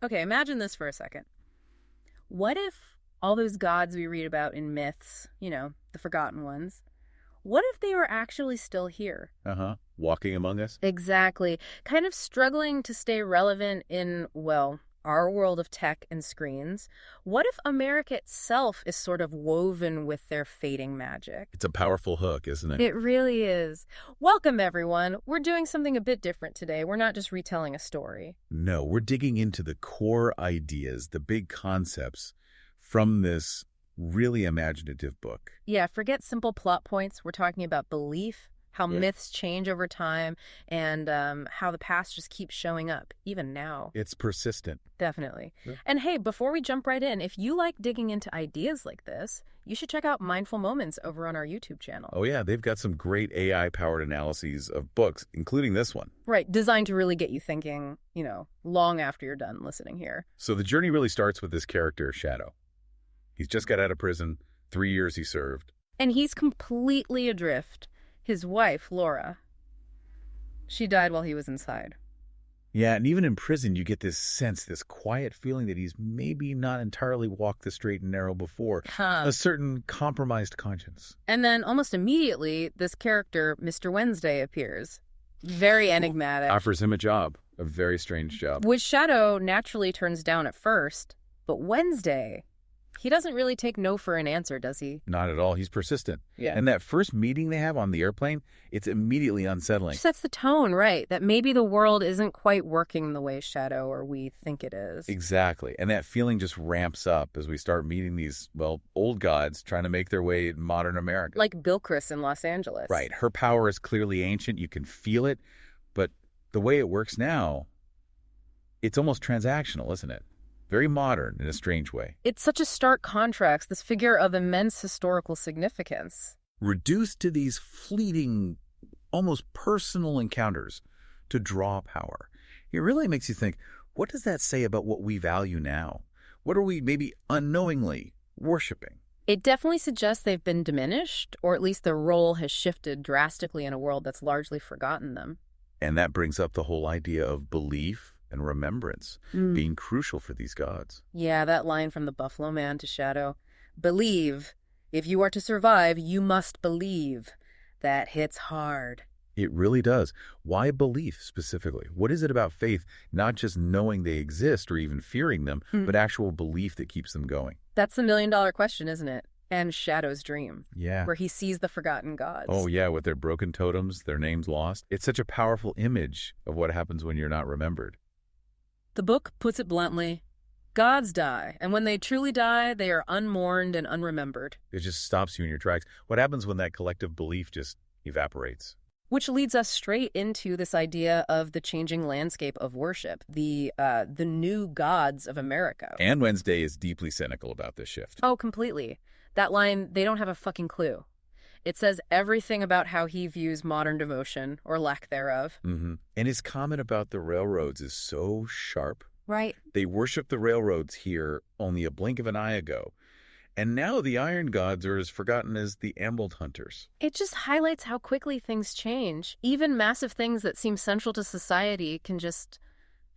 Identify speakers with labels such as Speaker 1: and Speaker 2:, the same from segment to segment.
Speaker 1: Okay, imagine this for a second. What if all those gods we read about in myths, the forgotten ones, what if they were actually still here?
Speaker 2: Uh-huh. Walking among us?
Speaker 1: Exactly. Kind of struggling to stay relevant in, well, our world of tech and screens. What if America itself is sort of woven with their fading magic?
Speaker 2: It's a powerful hook, isn't it?
Speaker 1: It really is. Welcome, everyone. We're doing something a bit different today. We're not just retelling a story.
Speaker 2: No, we're digging into the core ideas, the big concepts from this really imaginative book.
Speaker 1: Yeah, forget simple plot points. We're talking about belief, how
Speaker 2: Yeah.
Speaker 1: myths change over time, and how the past just keeps showing up, even now.
Speaker 2: It's persistent.
Speaker 1: Definitely.
Speaker 2: Yeah.
Speaker 1: And hey, before we jump right in, if you like digging into ideas like this, you should check out Mindful Moments over on our YouTube channel.
Speaker 2: Oh yeah, they've got some great AI-powered analyses of books, including this one.
Speaker 1: Right, designed to really get you thinking, long after you're done listening here.
Speaker 2: So the journey really starts with this character, Shadow. He's just got out of prison, 3 years he served.
Speaker 1: And he's completely adrift. His wife, Laura, she died while he was inside.
Speaker 2: Yeah, and even in prison, you get this sense, this quiet feeling that he's maybe not entirely walked the straight and narrow before. A certain compromised conscience.
Speaker 1: And then almost immediately, this character, Mr. Wednesday, appears. Very enigmatic.
Speaker 2: Offers him a job, a very strange job.
Speaker 1: Which Shadow naturally turns down at first. But Wednesday, he doesn't really take no for an answer, does he?
Speaker 2: Not at all. He's persistent.
Speaker 1: Yeah.
Speaker 2: And that first meeting they have on the airplane, it's immediately unsettling.
Speaker 1: Which sets the tone, right? That maybe the world isn't quite working the way Shadow or we think it is.
Speaker 2: Exactly. And that feeling just ramps up as we start meeting these, well, old gods trying to make their way in modern America.
Speaker 1: Like Bilquis in Los Angeles.
Speaker 2: Right. Her power is clearly ancient. You can feel it. But the way it works now, it's almost transactional, isn't it? Very modern in a strange way.
Speaker 1: It's such a stark contrast, this figure of immense historical significance.
Speaker 2: Reduced to these fleeting, almost personal encounters to draw power. It really makes you think, what does that say about what we value now? What are we maybe unknowingly worshiping?
Speaker 1: It definitely suggests they've been diminished, or at least their role has shifted drastically in a world that's largely forgotten them.
Speaker 2: And that brings up the whole idea of belief and remembrance being crucial for these gods.
Speaker 1: Yeah, that line from the Buffalo Man to Shadow. Believe. If you are to survive, you must believe. That hits hard.
Speaker 2: It really does. Why belief specifically? What is it about faith, not just knowing they exist or even fearing them, but actual belief that keeps them going?
Speaker 1: That's the million-dollar question, isn't it? And Shadow's dream.
Speaker 2: Yeah.
Speaker 1: Where he sees the forgotten gods.
Speaker 2: Oh, yeah, with their broken totems, their names lost. It's such a powerful image of what happens when you're not remembered.
Speaker 1: The book puts it bluntly. Gods die, and when they truly die, they are unmourned and unremembered.
Speaker 2: It just stops you in your tracks. What happens when that collective belief just evaporates?
Speaker 1: Which leads us straight into this idea of the changing landscape of worship, the new gods of America.
Speaker 2: And Wednesday is deeply cynical about this shift.
Speaker 1: Oh, completely. That line, they don't have a fucking clue. It says everything about how he views modern devotion, or lack thereof.
Speaker 2: And his comment about the railroads is so sharp.
Speaker 1: Right.
Speaker 2: They worshiped the railroads here only a blink of an eye ago. And now the iron gods are as forgotten as the emerald hunters.
Speaker 1: It just highlights how quickly things change. Even massive things that seem central to society can just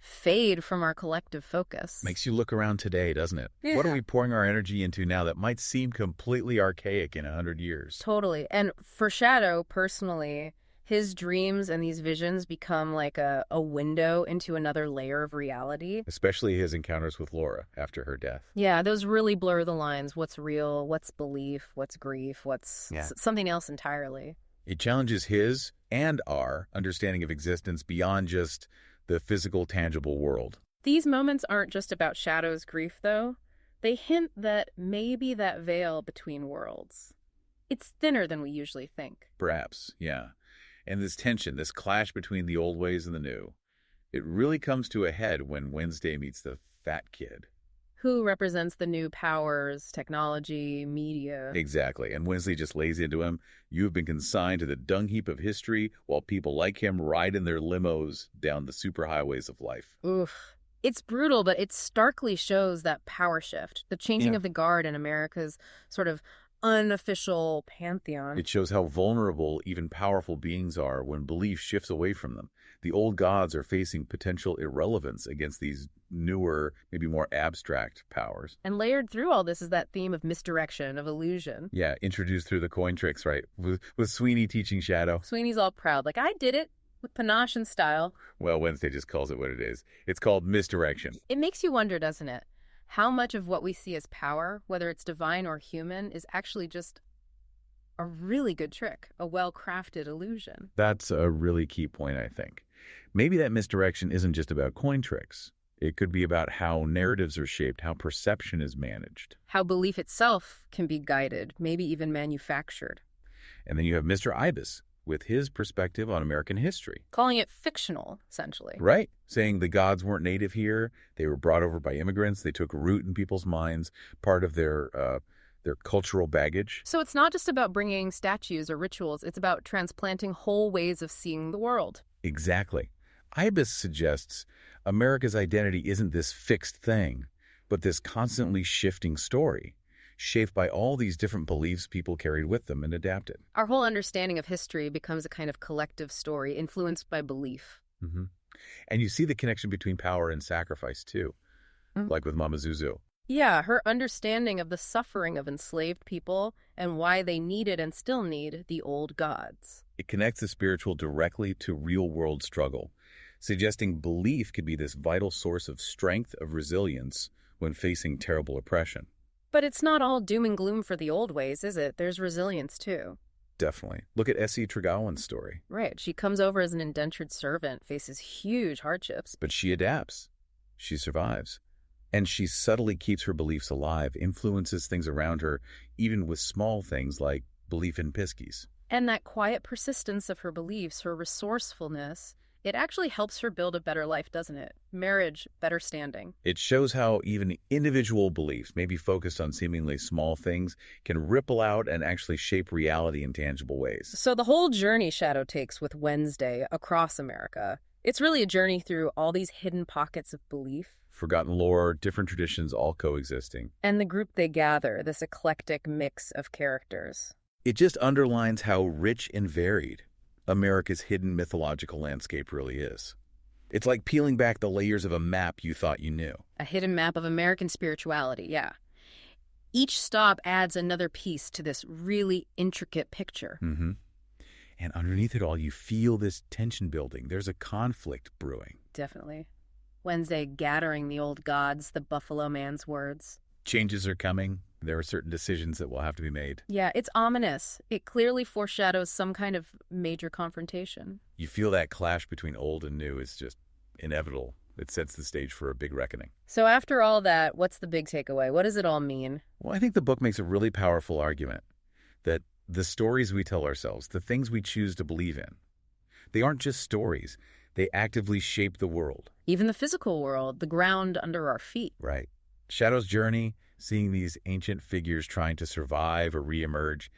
Speaker 1: fade from our collective focus.
Speaker 2: Makes you look around today, doesn't it?
Speaker 1: Yeah.
Speaker 2: What are we pouring our energy into now that might seem completely archaic in 100 years?
Speaker 1: Totally. And for Shadow, personally, his dreams and these visions become like a window into another layer of reality.
Speaker 2: Especially his encounters with Laura after her death.
Speaker 1: Yeah, those really blur the lines. What's real? What's belief? What's grief? What's something else entirely?
Speaker 2: It challenges his and our understanding of existence beyond just the physical, tangible world.
Speaker 1: These moments aren't just about Shadow's grief, though. They hint that maybe that veil between worlds, it's thinner than we usually think.
Speaker 2: Perhaps, yeah. And this tension, this clash between the old ways and the new, it really comes to a head when Wednesday meets the fat kid.
Speaker 1: Who represents the new powers, technology, media.
Speaker 2: Exactly. And Wednesday just lays into him, you have been consigned to the dung heap of history while people like him ride in their limos down the superhighways of life.
Speaker 1: Oof. It's brutal, but it starkly shows that power shift, the changing of the guard in America's sort of unofficial pantheon.
Speaker 2: It shows how vulnerable even powerful beings are when belief shifts away from them. The old gods are facing potential irrelevance against these newer, maybe more abstract powers.
Speaker 1: And layered through all this is that theme of misdirection, of illusion.
Speaker 2: Yeah, introduced through the coin tricks, right? With Sweeney teaching Shadow.
Speaker 1: Sweeney's all proud, like, I did it, with panache and style.
Speaker 2: Well, Wednesday just calls it what it is. It's called misdirection.
Speaker 1: It makes you wonder, doesn't it? How much of what we see as power, whether it's divine or human, is actually just a really good trick, a well-crafted illusion.
Speaker 2: That's a really key point, I think. Maybe that misdirection isn't just about coin tricks. It could be about how narratives are shaped, how perception is managed.
Speaker 1: How belief itself can be guided, maybe even manufactured.
Speaker 2: And then you have Mr. Ibis with his perspective on American history.
Speaker 1: Calling it fictional, essentially.
Speaker 2: Right. Saying the gods weren't native here. They were brought over by immigrants. They took root in people's minds, part of their cultural baggage.
Speaker 1: So it's not just about bringing statues or rituals. It's about transplanting whole ways of seeing the world.
Speaker 2: Exactly. Ibis suggests America's identity isn't this fixed thing, but this constantly shifting story, shaped by all these different beliefs people carried with them and adapted.
Speaker 1: Our whole understanding of history becomes a kind of collective story influenced by belief.
Speaker 2: Mm-hmm. And you see the connection between power and sacrifice, too, like with Mama Zuzu.
Speaker 1: Yeah, her understanding of the suffering of enslaved people and why they needed and still need the old gods.
Speaker 2: It connects the spiritual directly to real-world struggle, suggesting belief could be this vital source of strength, of resilience, when facing terrible oppression.
Speaker 1: But it's not all doom and gloom for the old ways, is it? There's resilience, too.
Speaker 2: Definitely. Look at S.E. Tregowan's story.
Speaker 1: Right. She comes over as an indentured servant, faces huge hardships.
Speaker 2: But she adapts. She survives. And she subtly keeps her beliefs alive, influences things around her, even with small things like belief in piskies.
Speaker 1: And that quiet persistence of her beliefs, her resourcefulness, it actually helps her build a better life, doesn't it? Marriage, better standing.
Speaker 2: It shows how even individual beliefs, maybe focused on seemingly small things, can ripple out and actually shape reality in tangible ways.
Speaker 1: So the whole journey Shadow takes with Wednesday across America, it's really a journey through all these hidden pockets of belief.
Speaker 2: Forgotten lore, different traditions all coexisting.
Speaker 1: And the group they gather, this eclectic mix of characters.
Speaker 2: It just underlines how rich and varied America's hidden mythological landscape really is. It's like peeling back the layers of a map you thought you knew.
Speaker 1: A hidden map of American spirituality, yeah. Each stop adds another piece to this really intricate picture.
Speaker 2: Mm-hmm. And underneath it all, you feel this tension building. There's a conflict brewing.
Speaker 1: Definitely. Wednesday gathering the old gods, the Buffalo Man's words.
Speaker 2: Changes are coming. There are certain decisions that will have to be made.
Speaker 1: Yeah, it's ominous. It clearly foreshadows some kind of major confrontation.
Speaker 2: You feel that clash between old and new is just inevitable. It sets the stage for a big reckoning.
Speaker 1: So after all that, what's the big takeaway? What does it all mean?
Speaker 2: Well, I think the book makes a really powerful argument that the stories we tell ourselves, the things we choose to believe in, they aren't just stories. They actively shape the world.
Speaker 1: Even the physical world, the ground under our feet.
Speaker 2: Right. Shadow's journey, seeing these ancient figures trying to survive or reemerge,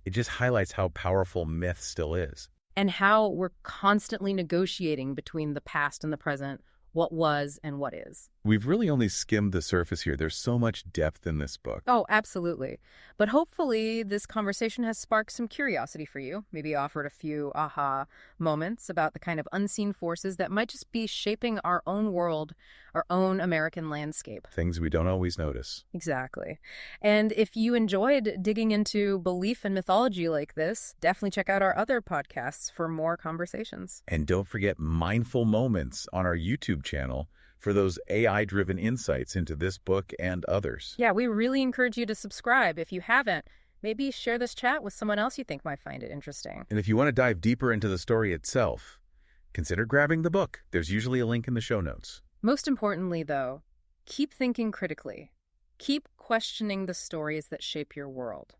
Speaker 2: it just highlights how powerful myth still is.
Speaker 1: And how we're constantly negotiating between the past and the present, what was and what is.
Speaker 2: We've really only skimmed the surface here. There's so much depth in this book.
Speaker 1: Oh, absolutely. But hopefully this conversation has sparked some curiosity for you, maybe offered a few aha moments about the kind of unseen forces that might just be shaping our own world, our own American landscape.
Speaker 2: Things we don't always notice.
Speaker 1: Exactly. And if you enjoyed digging into belief and mythology like this, definitely check out our other podcasts for more conversations.
Speaker 2: And don't forget Mindful Moments on our YouTube channel for those AI-driven insights into this book and others.
Speaker 1: Yeah, we really encourage you to subscribe. If you haven't, maybe share this chat with someone else you think might find it interesting.
Speaker 2: And if you want to dive deeper into the story itself, consider grabbing the book. There's usually a link in the show notes.
Speaker 1: Most importantly, though, keep thinking critically. Keep questioning the stories that shape your world.